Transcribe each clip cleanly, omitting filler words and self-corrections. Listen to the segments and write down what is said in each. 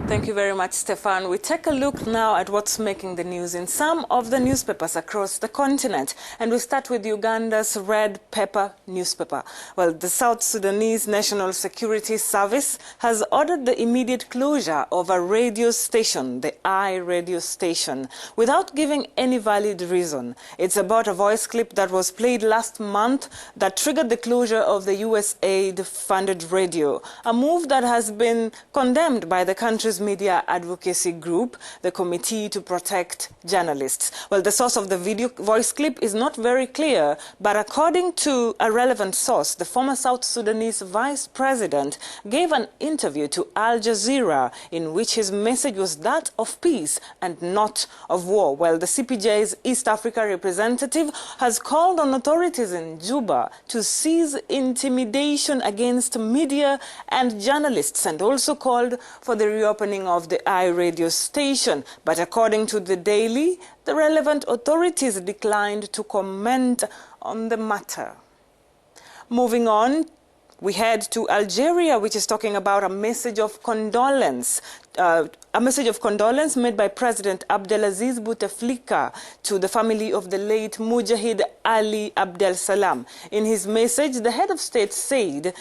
Thank you very much, Stefan. We take a look now at what's making the news in some of the newspapers across the continent. And we start with Uganda's Red Pepper newspaper. Well, the South Sudanese National Security Service has ordered the immediate closure of a radio station, the I radio station, without giving any valid reason. It's about a voice clip that was played last month that triggered the closure of the USAID-funded radio, a move that has been condemned by the country's media advocacy group, the Committee to Protect Journalists. Well, the source of the video voice clip is not very clear, but according to a relevant source, the former South Sudanese vice president gave an interview to Al Jazeera in which his message was that of peace and not of war. Well, the CPJ's East Africa representative has called on authorities in Juba to cease intimidation against media and journalists, and also called for the reopening of the I radio station. But according to the Daily, the relevant authorities declined to comment on the matter. Moving on, we head to Algeria, which is talking about a message of condolence. Made by President Abdelaziz Bouteflika to the family of the late Mujahid Ali Abdel Salam. In his message, the head of state said,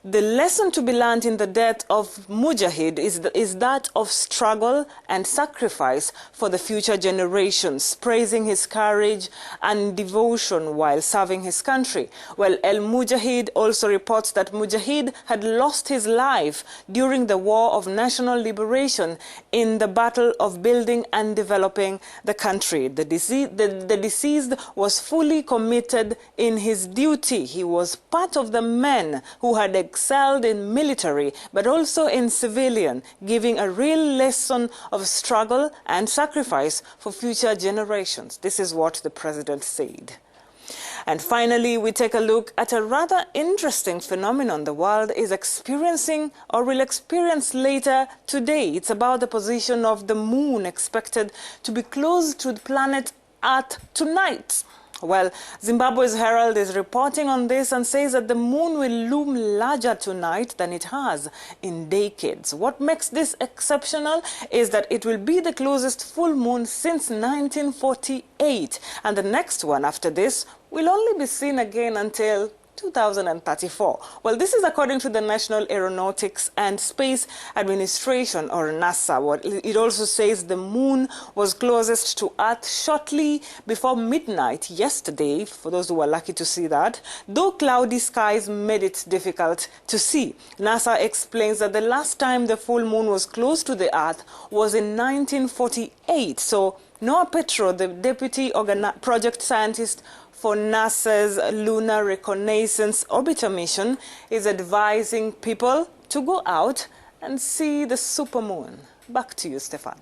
"The lesson to be learned in the death of Mujahid is that of struggle and sacrifice for the future generations," praising his courage and devotion while serving his country. Well, El Mujahid also reports that Mujahid had lost his life during the War of National Liberation in the battle of building and developing the country. The deceased was fully committed in his duty. He was part of the men who had excelled in military, but also in civilian, giving a real lesson of struggle and sacrifice for future generations. This is what the president said. And finally, we take a look at a rather interesting phenomenon the world is experiencing or will experience later today. It's about the position of the moon, expected to be close to the planet Earth tonight. Well, Zimbabwe's Herald is reporting on this and says that the moon will loom larger tonight than it has in decades. What makes this exceptional is that it will be the closest full moon since 1948, and the next one after this will only be seen again until 2034. Well, this is according to the National Aeronautics and Space Administration, or NASA. Well, it also says the moon was closest to Earth shortly before midnight yesterday, for those who were lucky to see that, though cloudy skies made it difficult to see. NASA explains that the last time the full moon was close to the Earth was in 1948. So Noah Petro, the deputy project scientist for NASA's Lunar Reconnaissance Orbiter mission, is advising people to go out and see the supermoon. Back to you, Stefan.